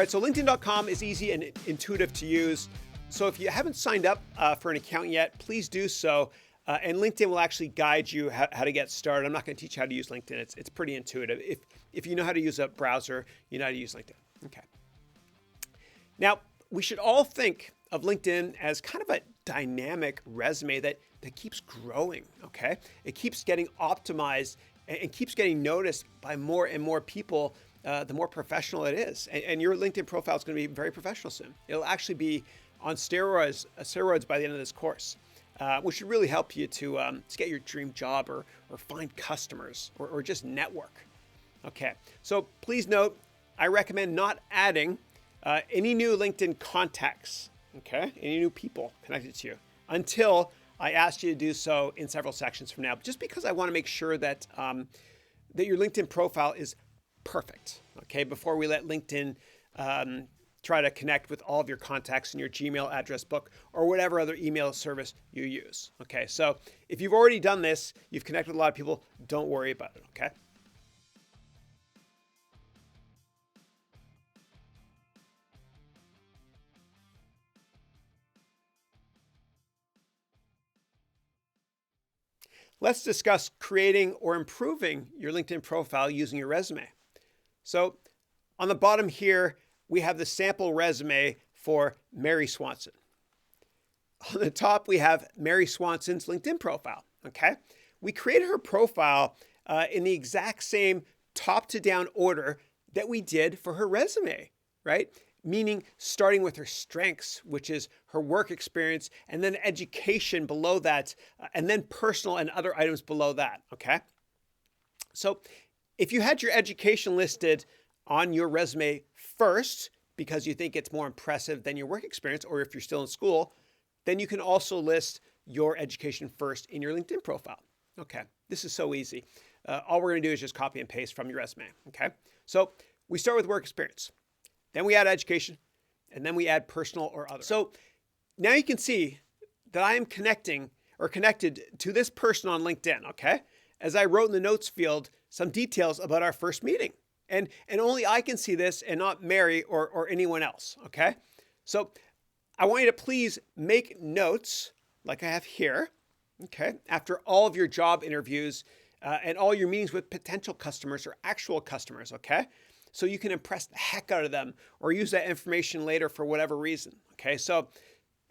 All right, so LinkedIn.com is easy and intuitive to use. So if you haven't signed up for an account yet, please do so. And LinkedIn will actually guide you how to get started. I'm not going to teach you how to use LinkedIn. It's pretty intuitive. If you know how to use a browser, you know how to use LinkedIn. Okay. Now, we should all think of LinkedIn as kind of a dynamic resume that keeps growing, okay? It keeps getting optimized and keeps getting noticed by more and more people the more professional it is. And your LinkedIn profile is going to be very professional soon. It'll actually be on steroids by the end of this course, which should really help you to get your dream job or find customers or just network. Okay, so please note, I recommend not adding any new LinkedIn contacts, okay? Any new people connected to you until I ask you to do so in several sections from now, just because I want to make sure that that your LinkedIn profile is perfect, okay? Before we let LinkedIn try to connect with all of your contacts in your Gmail address book or whatever other email service you use, okay? So if you've already done this, you've connected with a lot of people, don't worry about it, okay? Let's discuss creating or improving your LinkedIn profile using your resume. So on the bottom here, we have the sample resume for Mary Swanson. On the top, we have Mary Swanson's LinkedIn profile, okay? We created her profile in the exact same top to down order that we did for her resume, right? Meaning starting with her strengths, which is her work experience, and then education below that, and then personal and other items below that, okay? So if you had your education listed on your resume first, because you think it's more impressive than your work experience, or if you're still in school, then you can also list your education first in your LinkedIn profile. Okay, this is so easy. All we're gonna do is just copy and paste from your resume, okay? So we start with work experience. Then we add education, and then we add personal or other. So now you can see that I am connected to this person on LinkedIn, okay? As I wrote in the notes field some details about our first meeting. And only I can see this and not Mary or anyone else, okay? So I want you to please make notes like I have here, okay? After all of your job interviews and all your meetings with potential customers or actual customers, okay? So you can impress the heck out of them or use that information later for whatever reason, okay? So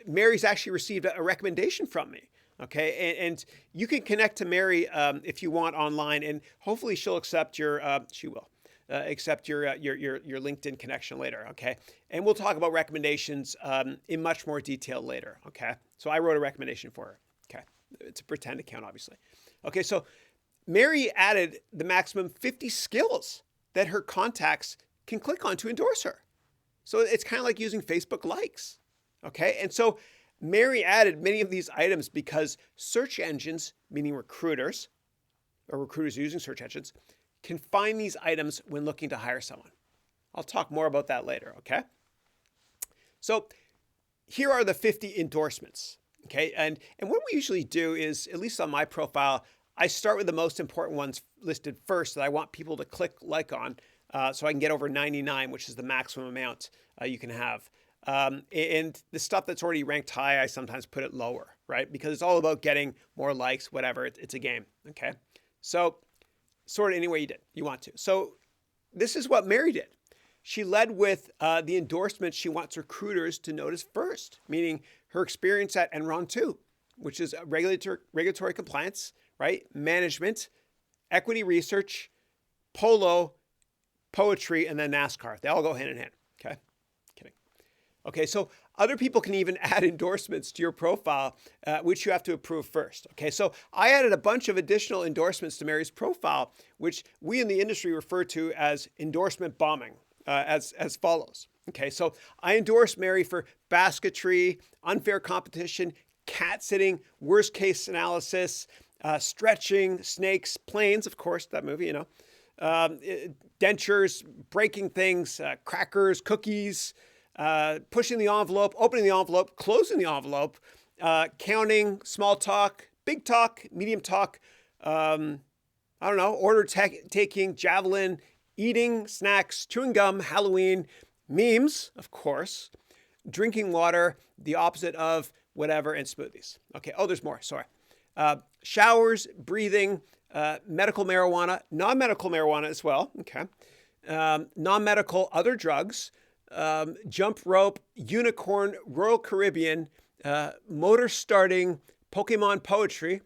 Mary's actually received a recommendation from me, okay? And you can connect to Mary if you want online, and hopefully she'll accept your, accept your LinkedIn connection later, okay? And we'll talk about recommendations in much more detail later, okay? So I wrote a recommendation for her, okay? It's a pretend account, obviously. Okay, so Mary added the maximum 50 skills that her contacts can click on to endorse her. So it's kind of like using Facebook likes, okay? And so Mary added many of these items because search engines, meaning recruiters, or recruiters using search engines, can find these items when looking to hire someone. I'll talk more about that later, okay? So here are the 50 endorsements, okay? And what we usually do is, at least on my profile, I start with the most important ones listed first that I want people to click like on so I can get over 99, which is the maximum amount you can have. And the stuff that's already ranked high, I sometimes put it lower, right? Because it's all about getting more likes, whatever. It's a game, okay? So sort it any way you want to. So this is what Mary did. She led with the endorsements she wants recruiters to notice first, meaning her experience at Enron 2, which is regulatory compliance, right? Management, equity research, polo, poetry, and then NASCAR. They all go hand in hand, okay? Kidding. Okay, so other people can even add endorsements to your profile, which you have to approve first, okay? So I added a bunch of additional endorsements to Mary's profile, which we in the industry refer to as endorsement bombing, as follows, okay? So I endorse Mary for basketry, unfair competition, cat sitting, worst case analysis, stretching, snakes, planes, of course, that movie, you know, dentures, breaking things, crackers, cookies, pushing the envelope, opening the envelope, closing the envelope, counting, small talk, big talk, medium talk, I don't know, order taking, javelin, eating, snacks, chewing gum, Halloween, Memes, of course. Drinking water, the opposite of whatever, and smoothies. Okay. Oh, there's more. Sorry. Showers, breathing, medical marijuana, non-medical marijuana as well. Okay. Non-medical other drugs, jump rope, unicorn, Royal Caribbean, motor starting, Pokemon poetry.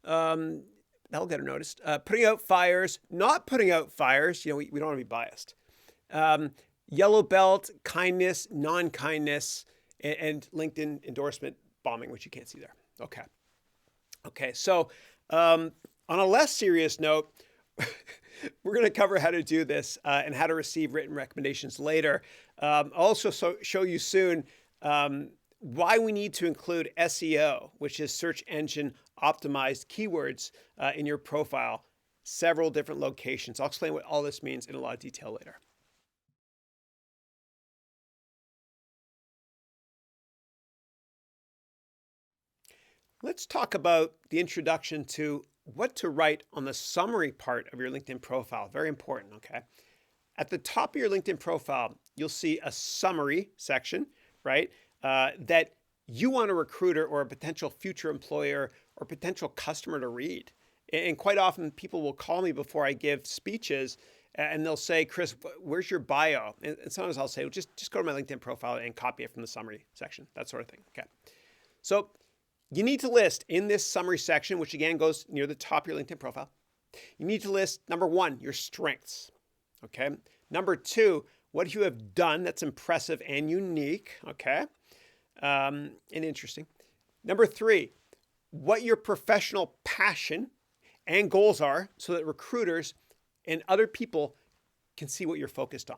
That'll get her noticed. Putting out fires, not putting out fires. We don't want to be biased. Yellow belt, kindness, non-kindness, and LinkedIn endorsement bombing, which you can't see there. Okay. Okay. So on a less serious note, we're going to cover how to do this and how to receive written recommendations later. I'll also show you soon why we need to include SEO, which is search engine optimized keywords in your profile, several different locations. I'll explain what all this means in a lot of detail later. Let's talk about the introduction to what to write on the summary part of your LinkedIn profile. Very important, okay? At the top of your LinkedIn profile, you'll see a summary section, right? That you want a recruiter or a potential future employer or potential customer to read. And quite often people will call me before I give speeches and they'll say, Chris, where's your bio? And sometimes I'll say, well, just go to my LinkedIn profile and copy it from the summary section, that sort of thing, okay? So you need to list in this summary section, which again goes near the top of your LinkedIn profile, you need to list, number one, your strengths, okay? Number two, what you have done that's impressive and unique, okay? And interesting. Number three, what your professional passion and goals are so that recruiters and other people can see what you're focused on.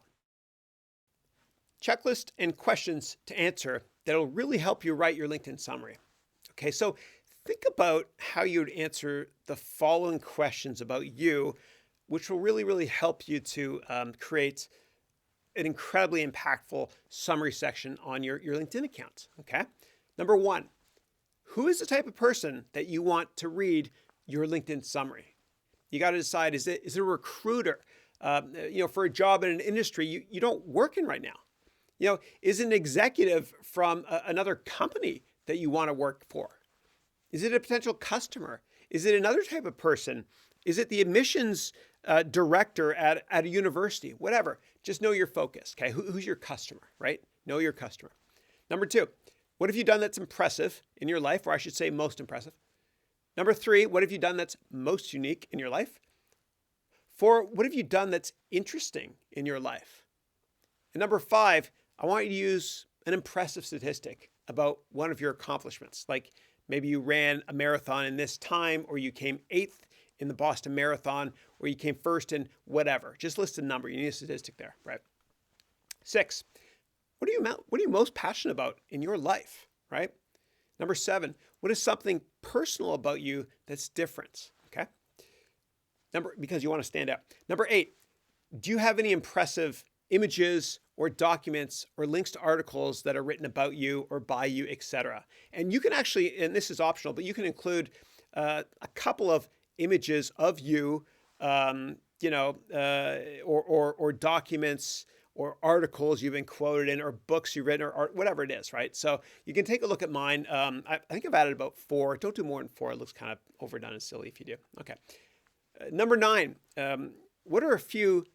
Checklist and questions to answer that'll really help you write your LinkedIn summary. Okay, so think about how you'd answer the following questions about you, which will really help you to create an incredibly impactful summary section on your LinkedIn account, okay? Number one, who is the type of person that you want to read your LinkedIn summary? You got to decide, is it a recruiter? For a job in an industry you don't work in right now. Is it an executive from another company that you want to work for? Is it a potential customer? Is it another type of person? Is it the admissions director at a university? Whatever. Just know your focus, okay? Who's your customer, right? Know your customer. Number two, what have you done that's impressive in your life, or I should say most impressive? Number three, what have you done that's most unique in your life? Four, what have you done that's interesting in your life? And number five, I want you to use an impressive statistic about one of your accomplishments. Like maybe you ran a marathon in this time, or you came 8th in the Boston Marathon, or you came first in whatever. Just list a number. You need a statistic there, right? 6, what are you most passionate about in your life, right? Number 7, what is something personal about you that's different, okay? Because you want to stand out. Number 8, do you have any impressive images or documents or links to articles that are written about you or by you, etc.? And you can actually, and this is optional, but you can include a couple of images of you, or documents or articles you've been quoted in, or books you've written, or whatever it is, right? So you can take a look at mine. I think I've added about 4. Don't do more than 4. It looks kind of overdone and silly if you do. Okay. Number 9, what are a few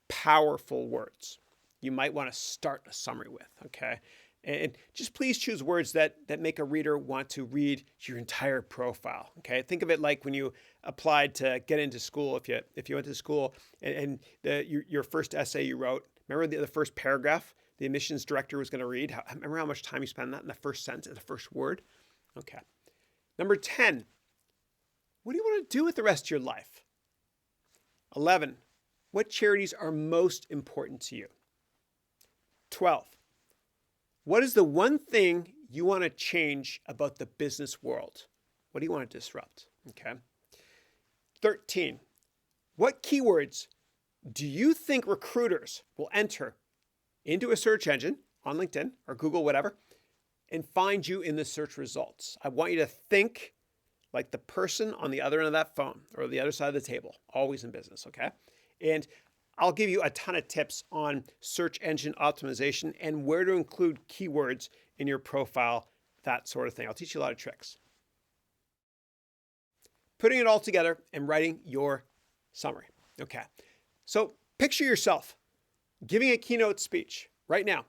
powerful words you might want to start a summary with, okay? And just please choose words that make a reader want to read your entire profile, okay? Think of it like when you applied to get into school. If you went to school and your first essay you wrote, remember the first paragraph the admissions director was going to read? Remember how much time you spent on that in the first sentence, the first word? Okay. Number 10, what do you want to do with the rest of your life? 11, what charities are most important to you? 12, what is the one thing you want to change about the business world? What do you want to disrupt? Okay. 13, what keywords do you think recruiters will enter into a search engine on LinkedIn or Google, whatever, and find you in the search results? I want you to think like the person on the other end of that phone or the other side of the table, always in business, okay? And I'll give you a ton of tips on search engine optimization and where to include keywords in your profile, that sort of thing. I'll teach you a lot of tricks. Putting it all together and writing your summary. Okay. So picture yourself giving a keynote speech right now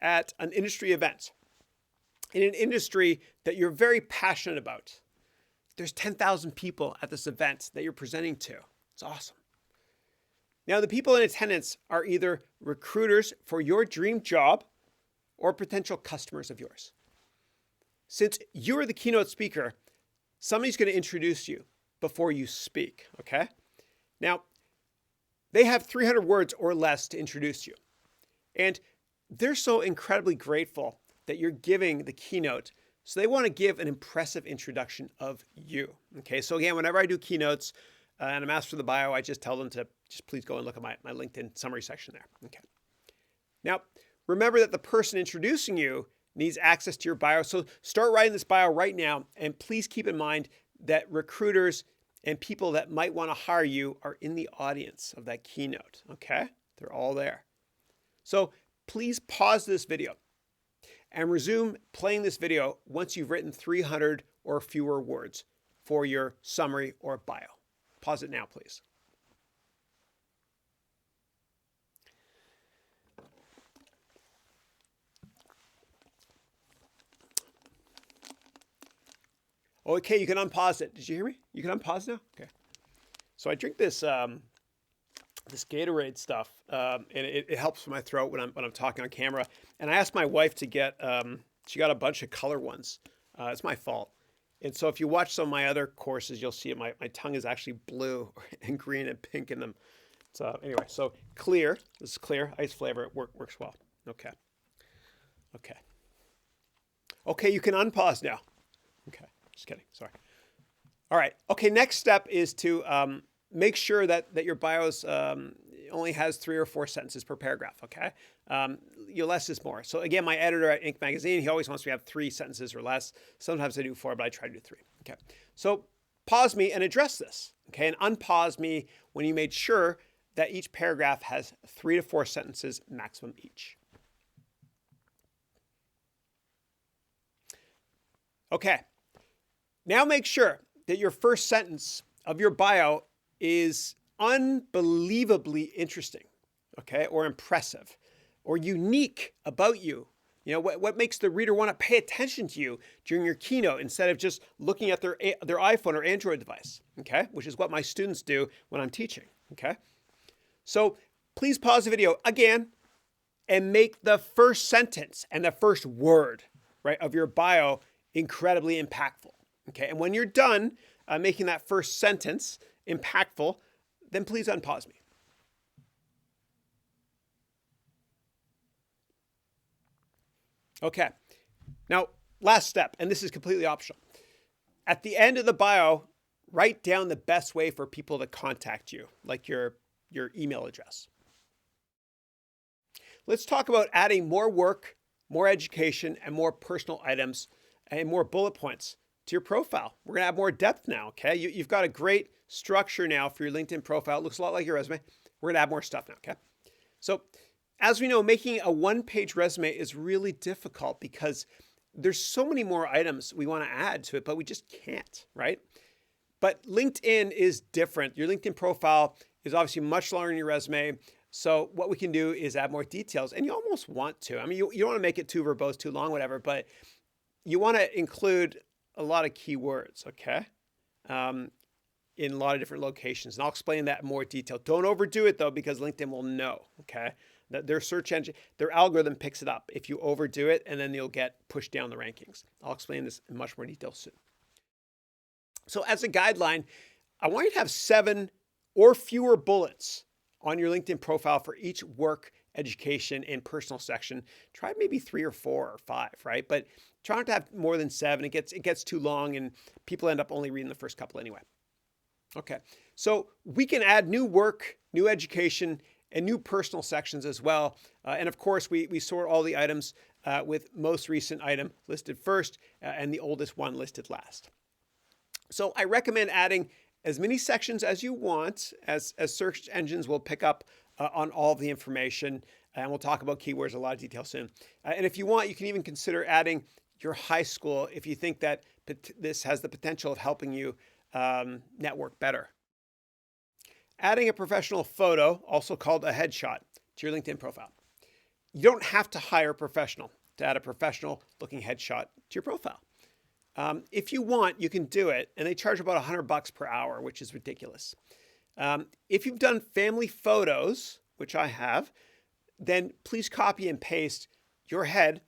at an industry event in an industry that you're very passionate about. There's 10,000 people at this event that you're presenting to. It's awesome. Now, the people in attendance are either recruiters for your dream job or potential customers of yours. Since you're the keynote speaker, somebody's going to introduce you before you speak, okay? Now, they have 300 words or less to introduce you. And they're so incredibly grateful that you're giving the keynote. So they want to give an impressive introduction of you. Okay, so again, whenever I do keynotes and I'm asked for the bio, I just tell them to just please go and look at my LinkedIn summary section there. Okay. Now, remember that the person introducing you needs access to your bio. So start writing this bio right now. And please keep in mind that recruiters and people that might want to hire you are in the audience of that keynote. Okay, they're all there. So please pause this video and resume playing this video once you've written 300 or fewer words for your summary or bio. Pause it now, please. Okay, you can unpause it. Did you hear me? You can unpause now? Okay. So I drink this this Gatorade stuff, and it helps with my throat when I'm talking on camera. And I asked my wife to get, she got a bunch of color ones. It's my fault. And so if you watch some of my other courses, you'll see my tongue is actually blue and green and pink in them. So anyway, so clear. This is clear ice flavor. It works well. Okay. Okay. Okay, you can unpause now. Okay, just kidding. Sorry. All right. Okay, next step is to make sure that your bios only has 3 or 4 sentences per paragraph, okay? Your less is more. So again, my editor at Inc. Magazine, he always wants me to have 3 sentences or less. Sometimes I do 4, but I try to do 3, okay? So pause me and address this, okay? And unpause me when you made sure that each paragraph has 3 to 4 sentences maximum each. Okay, now make sure that your first sentence of your bio is unbelievably interesting, okay, or impressive, or unique about you. You know, what makes the reader want to pay attention to you during your keynote instead of just looking at their iPhone or Android device, okay, which is what my students do when I'm teaching, okay? So please pause the video again and make the first sentence and the first word, right, of your bio incredibly impactful, okay? And when you're done making that first sentence impactful, then please unpause me. Okay, now last step, and this is completely optional. At the end of the bio, write down the best way for people to contact you, like your email address. Let's talk about adding more work, more education, and more personal items and more bullet points to your profile. We're going to add more depth now, okay? You've got a great structure now for your LinkedIn profile. It looks a lot like your resume. We're going to add more stuff now, okay? So as we know, making a one-page resume is really difficult because there's so many more items we want to add to it, but we just can't, right? But LinkedIn is different. Your LinkedIn profile is obviously much longer than your resume. So what we can do is add more details, and you almost want to. I mean, you don't want to make it too verbose, too long, whatever, but you want to include a lot of keywords, okay? In a lot of different locations. And I'll explain that in more detail. Don't overdo it though, because LinkedIn will know, okay? That their search engine, their algorithm picks it up if you overdo it, and then you'll get pushed down the rankings. I'll explain this in much more detail soon. So as a guideline, I want you to have 7 or fewer bullets on your LinkedIn profile for each work, education, and personal section. Try maybe 3 or 4 or 5, right? But try not to have more than 7. It gets too long, and people end up only reading the first couple anyway. Okay, so we can add new work, new education, and new personal sections as well. And of course, we sort all the items with most recent item listed first and the oldest one listed last. So I recommend adding as many sections as you want, as search engines will pick up on all the information. And we'll talk about keywords in a lot of detail soon. And if you want, you can even consider adding your high school if you think that this has the potential of helping you network better. Adding a professional photo, also called a headshot, to your LinkedIn profile. You don't have to hire a professional to add a professional looking headshot to your profile. If you want, you can do it, and they charge about $100 per hour, which is ridiculous. If you've done family photos, which I have, then please copy and paste your head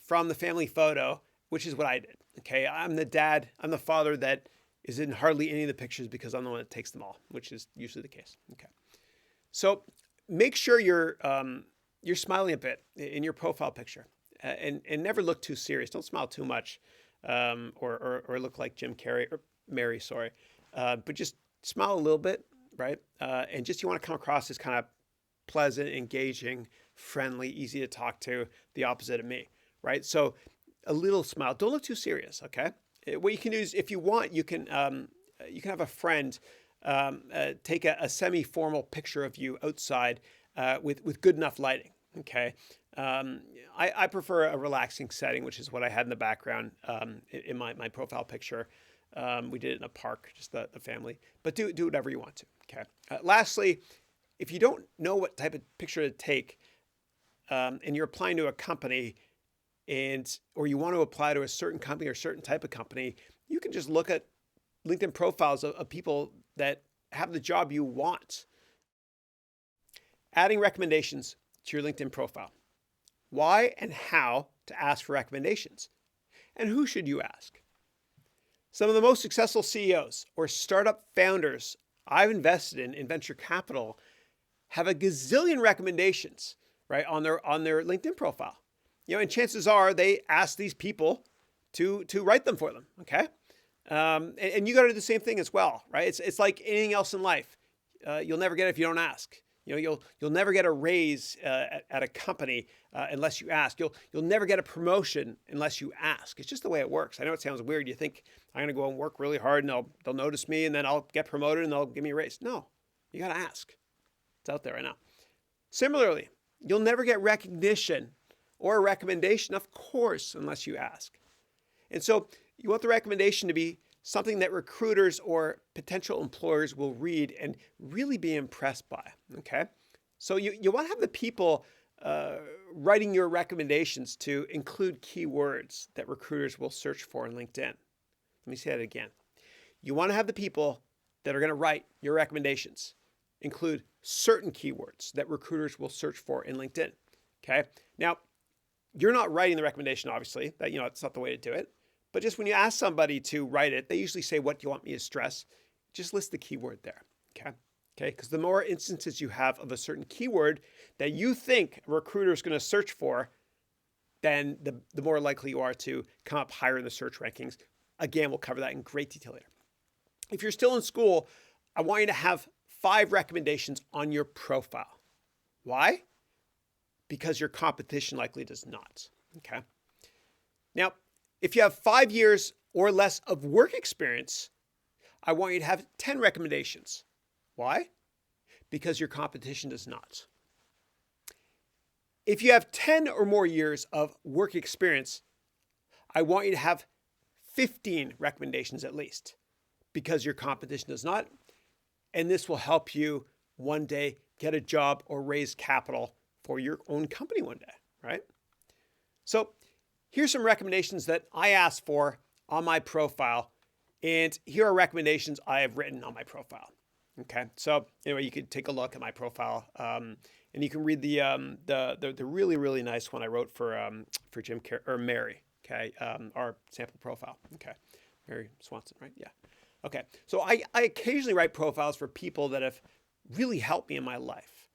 from the family photo, which is what I did. Okay, I'm the dad, I'm the father that is in hardly any of the pictures because I'm the one that takes them all, which is usually the case. Okay, so make sure you're smiling a bit in your profile picture, and never look too serious. Don't smile too much, or look like Jim Carrey or Mary, sorry, but just smile a little bit, right? And just you want to come across as kind of pleasant, engaging, friendly, easy to talk to, the opposite of me, right? So a little smile. Don't look too serious, okay? What you can do is, if you want, you can have a friend take a semi-formal picture of you outside with good enough lighting, okay? I prefer a relaxing setting, which is what I had in the background in my profile picture. We did it in a park, just the family. But do whatever you want to, okay? Lastly, if you don't know what type of picture to take, and you're applying to a company, or you want to apply to a certain company or a certain type of company, you can just look at LinkedIn profiles of people that have the job you want. Adding recommendations to your LinkedIn profile. Why and how to ask for recommendations. And who should you ask? Some of the most successful CEOs or startup founders I've invested in venture capital have a gazillion recommendations, right, on their LinkedIn profile. And chances are they ask these people to write them for them, okay? And you got to do the same thing as well, right? It's like anything else in life. You'll never get it if you don't ask. You'll never get a raise at a company unless you ask. You'll never get a promotion unless you ask. It's just the way it works. I know it sounds weird. You think I'm going to go and work really hard and they'll notice me and then I'll get promoted and they'll give me a raise. No, you got to ask. It's out there right now. Similarly, you'll never get recognition or a recommendation, of course, unless you ask. And so you want the recommendation to be something that recruiters or potential employers will read and really be impressed by, okay? So you want to have the people writing your recommendations to include keywords that recruiters will search for in LinkedIn. Let me say that again. You want to have the people that are going to write your recommendations include certain keywords that recruiters will search for in LinkedIn, okay? Now, you're not writing the recommendation, obviously. That, it's not the way to do it. But just when you ask somebody to write it, they usually say, what do you want me to stress? Just list the keyword there, okay? Because the more instances you have of a certain keyword that you think a recruiter is going to search for, then the more likely you are to come up higher in the search rankings. Again, we'll cover that in great detail later. If you're still in school, I want you to have 5 recommendations on your profile. Why? Because your competition likely does not, okay? Now, if you have 5 years or less of work experience, I want you to have 10 recommendations. Why? Because your competition does not. If you have 10 or more years of work experience, I want you to have 15 recommendations at least, because your competition does not. And this will help you one day get a job or raise capital for your own company one day, right? So here's some recommendations that I asked for on my profile, and here are recommendations I have written on my profile. Okay, so anyway, you could take a look at my profile, and you can read the really, really nice one I wrote for Jim or Mary. Okay, our sample profile. Okay, Mary Swanson, right? Yeah. Okay, so I occasionally write profiles for people that have really helped me in my life.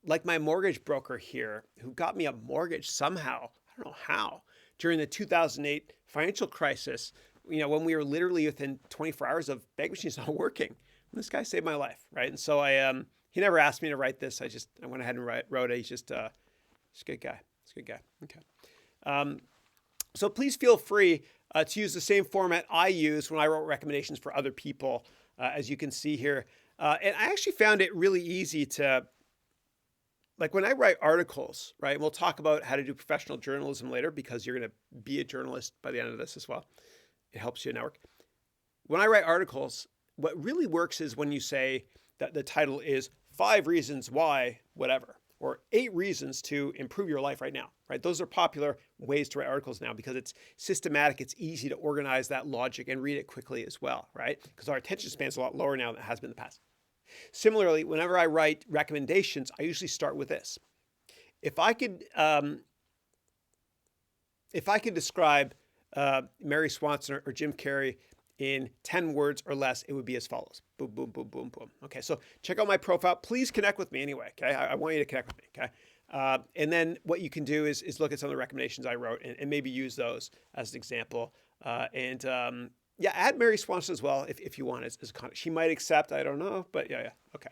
Like my mortgage broker here, who got me a mortgage somehow, I don't know how, during the 2008 financial crisis, when we were literally within 24 hours of bank machines not working. This guy saved my life, right? And so he never asked me to write this. I went ahead and wrote it. He's just a good guy. He's a good guy. Okay. So please feel free to use the same format I use when I wrote recommendations for other people, as you can see here. And I actually found it really easy to like when I write articles, right? We'll talk about how to do professional journalism later because you're going to be a journalist by the end of this as well. It helps you network. When I write articles, what really works is when you say that the title is 5 reasons why whatever, or 8 reasons to improve your life right now, right? Those are popular ways to write articles now because it's systematic. It's easy to organize that logic and read it quickly as well, right? Because our attention span is a lot lower now than it has been in the past. Similarly, whenever I write recommendations, I usually start with this. If I could describe Mary Swanson or Jim Carrey in 10 words or less, it would be as follows. Boom, boom, boom, boom, boom. Okay, so check out my profile. Please connect with me anyway, okay? I want you to connect with me, okay? And then what you can do is look at some of the recommendations I wrote and maybe use those as an example. Yeah, add Mary Swanson as well if you want as a contact. She might accept, I don't know, but yeah, okay.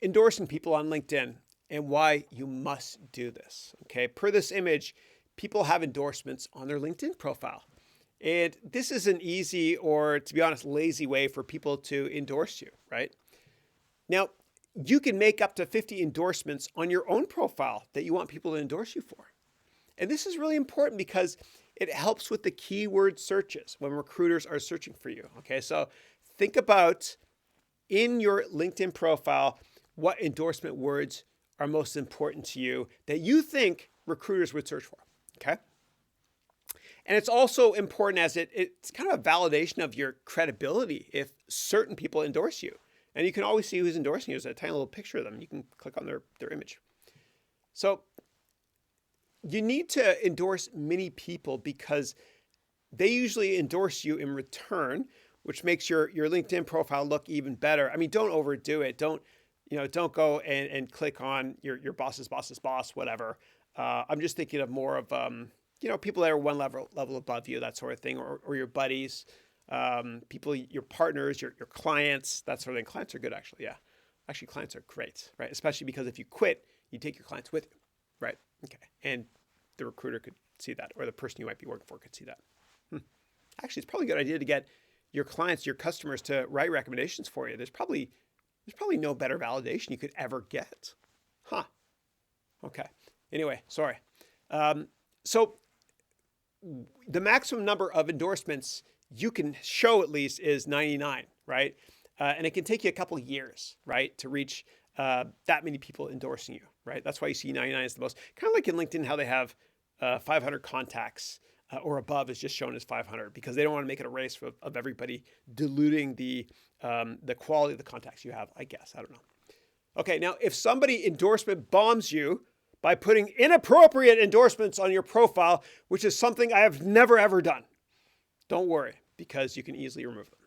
Endorsing people on LinkedIn and why you must do this, okay? Per this image, people have endorsements on their LinkedIn profile. And this is an easy or, to be honest, lazy way for people to endorse you, right? Now, you can make up to 50 endorsements on your own profile that you want people to endorse you for. And this is really important because it helps with the keyword searches when recruiters are searching for you, okay? So think about in your LinkedIn profile, what endorsement words are most important to you that you think recruiters would search for, okay? And it's also important as it's kind of a validation of your credibility if certain people endorse you. And you can always see who's endorsing you. There's a tiny little picture of them. You can click on their image. So you need to endorse many people because they usually endorse you in return, which makes your LinkedIn profile look even better. I mean, don't overdo it. Don't go and click on your boss's boss's boss, whatever. I'm just thinking of more of people that are one level above you, that sort of thing, or your buddies, people, your partners, your clients, that sort of thing. Clients are good, actually. Yeah, actually, clients are great, right? Especially because if you quit, you take your clients with you, right? Okay, and the recruiter could see that, or the person you might be working for could see that. Actually, it's probably a good idea to get your clients, your customers, to write recommendations for you. There's probably no better validation you could ever get, huh? Okay. Anyway, sorry. So the maximum number of endorsements you can show at least is 99, right? And it can take you a couple of years, right, to reach that many people endorsing you, right? That's why you see 99 is the most. Kind of like in LinkedIn, how they have 500 contacts or above is just shown as 500 because they don't want to make it a race of everybody diluting the quality of the contacts you have, I guess. I don't know. Okay, now if somebody endorsement bombs you by putting inappropriate endorsements on your profile, which is something I have never, ever done, don't worry because you can easily remove them.